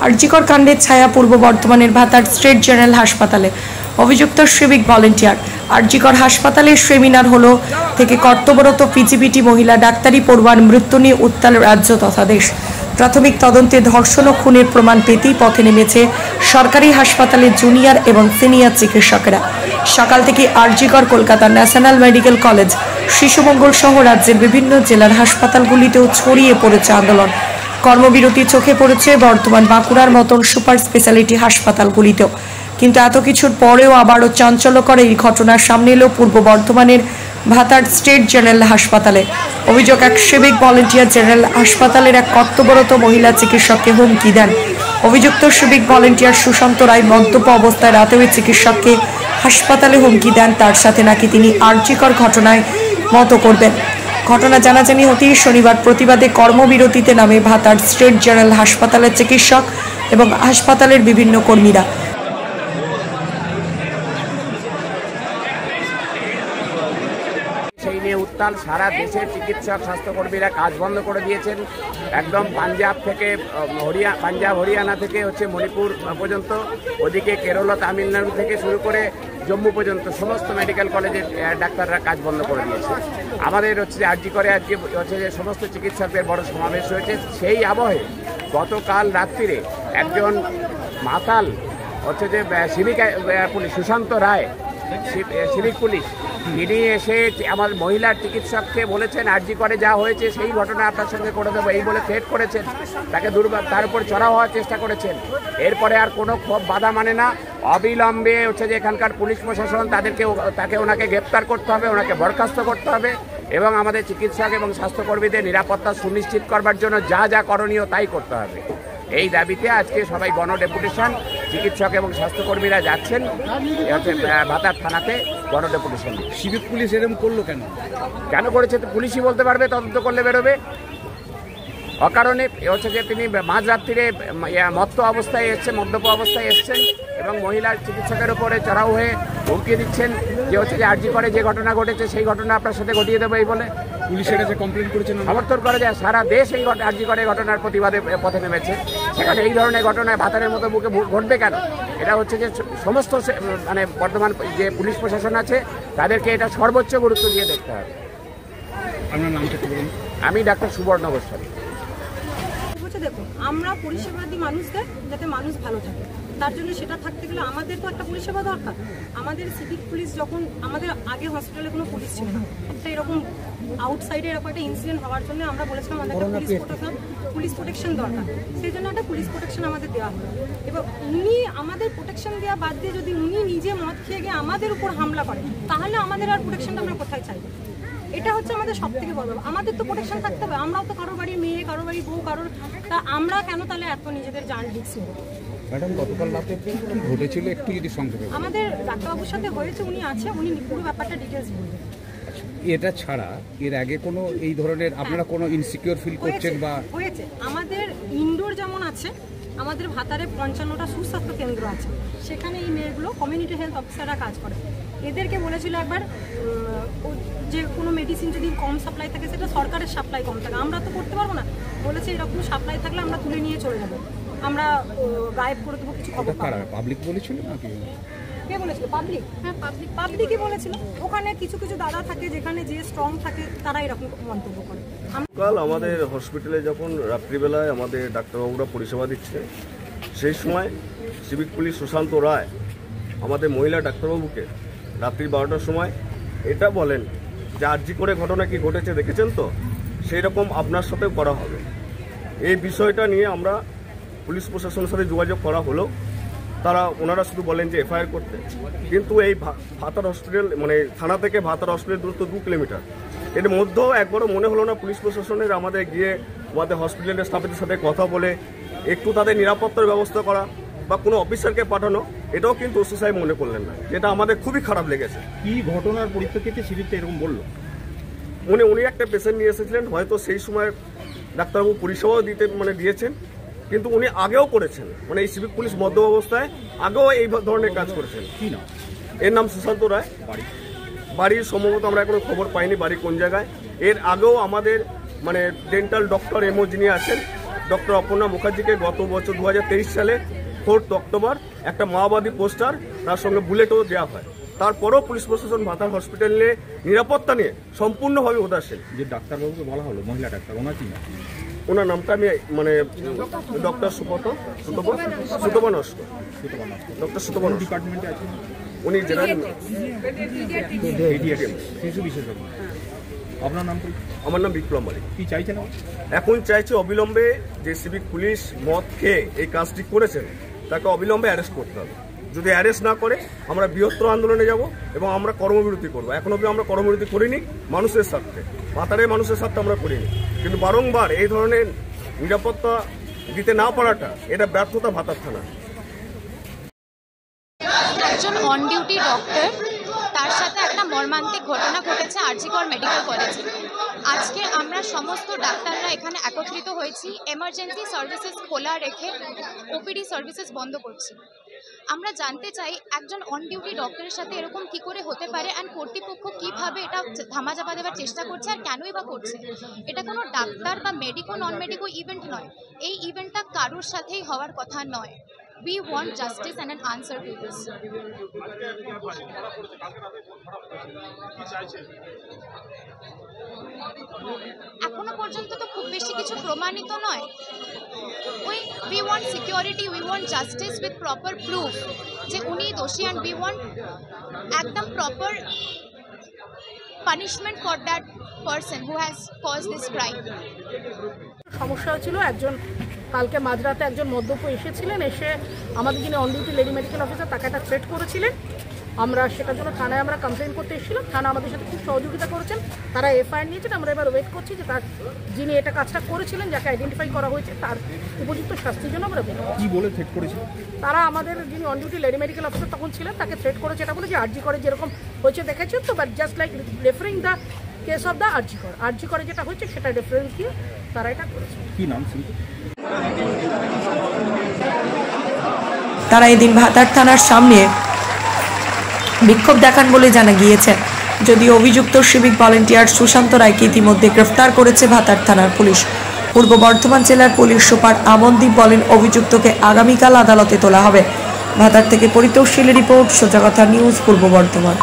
আরজিকর কাণ্ডের ছায়া পূর্ব বর্ধমানের ভাতার স্টেট জেনারেল হাসপাতালে। অভিযুক্ত সিভিক ভলেন্টিয়ার। আরজিকর হাসপাতালের সেমিনার হলো থেকে কর্তব্যরত পিজিবিটি মহিলা ডাক্তারি পড়ুয়ার মৃত্যু নিয়ে উত্তাল রাজ্য তথা দেশ। প্রাথমিক তদন্তে ধর্ষণ ও খুনের প্রমাণ পেতেই পথে নেমেছে সরকারি হাসপাতালের জুনিয়র এবং সিনিয়র চিকিৎসকেরা। সকাল থেকে আরজিকর, কলকাতার ন্যাশনাল মেডিকেল কলেজ, শিশুমঙ্গল সহ রাজ্যের বিভিন্ন জেলার হাসপাতালগুলিতেও ছড়িয়ে পড়েছে আন্দোলন। কর্মবিরতি চোখে পড়েছে বর্ধমান, বাঁকুড়ার মতন সুপার স্পেশালিটি হাসপাতালগুলিতেও। কিন্তু এত কিছুর পরেও আবারও চাঞ্চল্যকর এই ঘটনার সামনে এলো পূর্ব বর্ধমানের ভাতার স্টেট জেনারেল হাসপাতালে। অভিযোগ, এক সিভিক ভলেন্টিয়ার জেনারেল হাসপাতালের এক কর্তব্যরত মহিলা চিকিৎসককে হুমকি দেন। অভিযুক্ত সিভিক ভলেন্টিয়ার সুশান্ত রায় মদ্যপ অবস্থায় রাতে ওই চিকিৎসককে হাসপাতালে হুমকি দেন তার সাথে নাকি তিনি আরজিকর ঘটনায় মতো করবেন। ঘটনা জানাজানি হতেই শনিবার প্রতিবাদে কর্মবিরতিতে নামে ভাতার স্টেট জেনারেল হাসপাতালের চিকিৎসক এবং হাসপাতালের বিভিন্ন কর্মীরা। সেই নিয়ে উত্তাল সারা দেশের চিকিৎসক স্বাস্থ্যকর্মীরা কাজ বন্ধ করে দিয়েছেন। একদম পাঞ্জাব হরিয়ানা থেকে মণিপুর পর্যন্ত, ওদিকে কেরল তামিলনাড়ু থেকে শুরু করে জম্মু পর্যন্ত সমস্ত মেডিকেল কলেজের ডাক্তাররা কাজ বন্ধ করে দিয়েছে। আমাদের আরজিকরে আজকে সমস্ত চিকিৎসকদের বড় সমাবেশ হয়েছে। সেই আবহে গতকাল রাত্রিরে একজন মাতাল সিভিক পুলিশ সুশান্ত রায়, সিভিক পুলিশ, তিনি এসে আমার মহিলা চিকিৎসককে বলেছেন আরজিকরে যা হয়েছে সেই ঘটনা আপনার সঙ্গে করে দেবো এই বলে থ্রেট করেছেন। তাকে তার উপর চড়াও হওয়ার চেষ্টা করেছেন। এরপরে আর কোনো বাধা মানে না, অবিলম্বে যে এখানকার পুলিশ প্রশাসন তাকে ওনাকে গ্রেপ্তার করতে হবে, ওনাকে বরখাস্ত করতে হবে এবং আমাদের চিকিৎসক এবং স্বাস্থ্যকর্মীদের নিরাপত্তা সুনিশ্চিত করবার জন্য যা যা করণীয় তাই করতে হবে। এই দাবিতে আজকে সবাই গণডেপুটেশন, চিকিৎসক এবং স্বাস্থ্যকর্মীরা যাচ্ছেন ভাতার থানাতে গণডেপুটেশন। সিভিক পুলিশ এরকম করলো কেন করেছে তো পুলিশই বলতে পারবে, তদন্ত করলে বেরোবে। অকারণে তিনি মাঝরাত্রিরে মদ্যপ অবস্থায় এসছেন এবং মহিলা চিকিৎসকের উপরে চড়াও হয়ে হুমকি দিচ্ছেন যে আরজিকরে যে ঘটনা ঘটেছে সেই ঘটনা আপনার সাথে ঘটিয়ে দেবো এই বলে পুলিশের কাছে কমপ্লেন করেছেন। সমর্থন করা যায়, সারা দেশ এই আরজিকরে ঘটনার প্রতিবাদে পথে নেমেছে। সেখানে এই ধরনের ঘটনায় ভাতারের মতো বুকে ঘটবে কেন? এটা যে সমস্ত বর্তমান যে পুলিশ প্রশাসন আছে তাদেরকে এটা সর্বোচ্চ গুরুত্ব দিয়ে দেখতে হবে। আপনার নামটা কি বলুন? আমি ডাক্তার সুবর্ণ গোস্বামী। দেখুন, আমরা পরিষেবা দিই মানুষদের, যাতে মানুষ ভালো থাকে। তার জন্য সেটা থাকতে গেলে আমাদের তো একটা পরিষেবা দরকার। আমাদের সিভিক পুলিশ যখন আমাদের আগে হসপিটালে কোনো পুলিশ ছিল না, একটা এরকম আউটসাইডে এরকম একটা ইনসিডেন্ট হওয়ার জন্য আমরা বলেছিলাম আমাদের একটা পুলিশ প্রোটেকশন দরকার। সেই জন্য একটা পুলিশ প্রোটেকশন আমাদের দেওয়া হলো। এবার উনি আমাদের প্রোটেকশন দেওয়া বাদ দিয়ে যদি উনি নিজে মদ খেয়ে গিয়ে আমাদের উপর হামলা করেন, তাহলে আমাদের আর প্রোটেকশনটা আমরা কোথায় চাইব? এটা আমাদের সব থেকে বড় ব্যাপার। আমাদের তো প্রোটেকশন থাকতে হবে। আমরাও তো কারোর বাড়ির মেয়ে, কারোর বাড়ির বউ, তা আমরা কেন তাহলে এত নিজেদের জান রিস্ক নেব? ম্যাডাম, গতকাল রাতে কি ঘটেছিল একটু যদি সংক্ষেপে? আমাদের ডাক্তারবাবুর সাথে হয়েছে, উনি আছে, উনি পুরো ব্যাপারটা ডিটেলস বলবেন। এটা ছাড়া এর আগে কোনো এই ধরনের আপনারা কোনো ইনসিকিউর ফিল করছেন বা? হয়েছে। আমাদের ইনডোর যেমন আছে, আমাদের ভাতারে 55টা সুস্বাস্থ্য কেন্দ্র আছে, সেখানে এই মেয়েগুলো কমিউনিটি হেলথ অফিসাররা কাজ করে। এদেরকে বলেছিল একবার যে কোনো মেডিসিন যদি কম সাপ্লাই থাকে সেটা সরকারের সাপ্লাই কম থাকে, আমরা তো করতে পারবো না। বলেছে এরকম সাপ্লাই থাকলে আমরা তুলে নিয়ে চলে যাবো, আমরা গায়েব করে দেবো, কিছু খবর। পাবলিক বলেছিল নাকি? কে বলেছিল? পাবলিক? হ্যাঁ, পাবলিকই বলেছিল। ওখানে কিছু কিছু দাদা থাকে, যেখানে যে স্ট্রং থাকে তারা এরকম মন্তব্য করে। কাল আমাদের হসপিটালে যখন রাত্রিবেলায় আমাদের ডাক্তারবাবুরা পরিষেবা দিচ্ছে, সেই সময় সিভিক পুলিশ সুশান্ত রায় আমাদের মহিলা ডাক্তারবাবুকে রাত্রি 12টার সময় এটা বলেন যে আরজিকরে ঘটনা কি ঘটেছে দেখেছেন তো, সেই রকম আপনার সাথেও করা হবে। এই বিষয়টা নিয়ে আমরা পুলিশ প্রশাসনের সাথে যোগাযোগ করা হলেও ওনারা শুধু বলেন যে এফআইআর করতে, কিন্তু এই ভাতার হসপিটাল থানা থেকে ভাতার হসপিটাল দূরত্ব 2 কিলোমিটার। এর মধ্যেও একবারও মনে হলো না পুলিশ প্রশাসনের আমাদের গিয়ে আমাদের হসপিটালের স্টাফের সাথে কথা বলে একটু তাদের নিরাপত্তার ব্যবস্থা করা বা কোনো অফিসারকে পাঠানো, এটাও কিন্তু ওসি সাহেব মনে করলেন না, যেটা আমাদের খুবই খারাপ লেগেছে। কি ঘটনার পরিপ্রেক্ষিতে সিভিকটা এরকম বললো? উনি একটা পেশেন্ট নিয়ে এসেছিলেন, হয়তো সেই সময় ডাক্তারবাবু পরিষেবাও দিয়েছেন, কিন্তু উনি আগেও করেছেন, এই সিভিক পুলিশ মদ্য অবস্থায় আগেও এই ধরনের কাজ করেছেন। কি নাম? এর নাম সুশান্ত রায়। বাড়ির সম্ভবত আমরা এখনো খবর পাইনি বাড়ি কোন জায়গায়। এর আগেও আমাদের ডেন্টাল ডক্টর এমও যিনি আছেন ডক্টর অপর্ণা মুখার্জিকে গত বছর 2023 সালে 4 অক্টোবর একটা মাওবাদী পোস্টার তার সঙ্গে বুলেটও দেওয়া হয়। তারপরেও পুলিশ প্রশাসন ভাতার হসপিটালে নিরাপত্তা নিয়ে সম্পূর্ণভাবে উদাসীন। যে ডাক্তারবাবুকে বলা হলো, মহিলা ডাক্তার, ওনার কি না? ওনার নামটা আমি ডক্টর সুতপা নস্কর। ডক্টর সুতপা নস্কর ডিপার্টমেন্টে আছেন উনি জেনারেল শিশু বিশেষজ্ঞ। আপনার নাম কি? আমার নাম বিপ্লব মালিক। কি চাইছেন এখন চাইছে অবিলম্বে যে সিভিক পুলিশ মদ খেয়ে এই কাজটি করেছেন তাকে অবিলম্বে অ্যারেস্ট করতে হবে। যদি অ্যারেস্ট না করে আমরা বৃহত্তর আন্দোলনে যাব এবং আমরা কর্মবিরতি করবো। এখন অবধি আমরা কর্মবিরতি করিনি মানুষের স্বার্থে, ভাতারের মানুষের স্বার্থে আমরা করিনি, কিন্তু বারংবার এই ধরনের নিরাপত্তা দিতে না পারাটা এটা ব্যর্থতা ভাতার থানা। একজন অন ডিউটি ডক্টর, তার সাথে একটা মর্মান্তিক ঘটনা ঘটেছে আরজিকর মেডিকেল কলেজে। আজকে আমরা সমস্ত ডাক্তাররা এখানে একত্রিত হয়েছি, এমার্জেন্সি সার্ভিসেস খোলা রেখে ওপিডি সার্ভিসেস বন্ধ করছি। আমরা জানতে চাই একজন অন ডিউটি ডক্টরের সাথে এরকম কি করে হতে পারে, অ্যান্ড কর্তৃপক্ষ কীভাবে এটা ধামাচাপা দেওয়ার চেষ্টা করছে আর কেনই বা করছে। এটা কোনো ডাক্তার বা মেডিকো নন মেডিকো ইভেন্ট নয়, এই ইভেন্টটা কারোর সাথেই হওয়ার কথা নয়। We want justice and an answer to this. এখনো পর্যন্ত তো খুব বেশি কিছু প্রমাণিত নয়। We want security, we want justice with proper proof যে উনি দোষী, and we want একদম proper punishment for that person who has caused this crime. সমস্যা হয়েছিল, একজন কালকে মাঝরাতে একজন মদ্যপ এসেছিলেন, এসে আমাদের যিনি on duty lady medical officer তাকে একটা থ্রেট করেছিলেন। আমরা সেটার জন্য থানায় আমরা কমপ্লেন করতে এসেছিলাম, থানা আমাদের সাথে খুব সহযোগিতা করেছেন, তারা এফআইআর নিয়েছেন। আমরা এবার ওয়েট করছি যে তার যিনি এটা কাজটা করেছিলেন, যাকে আইডেন্টিফাই করা হয়েছে, তার উপযুক্ত শাস্তির জন্য আমরা বের কি বলে থ্রেট করেছিল? তারা আমাদের যিনি on duty lady medical officer তখন ছিলেন তাকে থ্রেট করেছে, এটা বলে যে আরজি করে যেরকম হয়েছে দেখেছেন তো, but just like referring the case of the RG Kar যেটা হয়েছে সেটা রেফারেন্স দিয়ে তারা এটা করেছে। কি নাম? তারা এদিন ভাতার থানার সামনে বিক্ষোভ দেখান বলে জানা গিয়েছে। যদিও অভিযুক্ত সিভিক ভলেন্টিয়ার সুশান্ত রায়কে ইতিমধ্যে গ্রেফতার করেছে ভাতার থানার পুলিশ। পূর্ব বর্ধমান জেলার পুলিশ সুপার আমনদীপ বলেন অভিযুক্তকে আগামীকাল আদালতে তোলা হবে। ভাতার থেকে পরিতোষ শীলের রিপোর্ট, সোজা কথা নিউজ, পূর্ব বর্ধমান।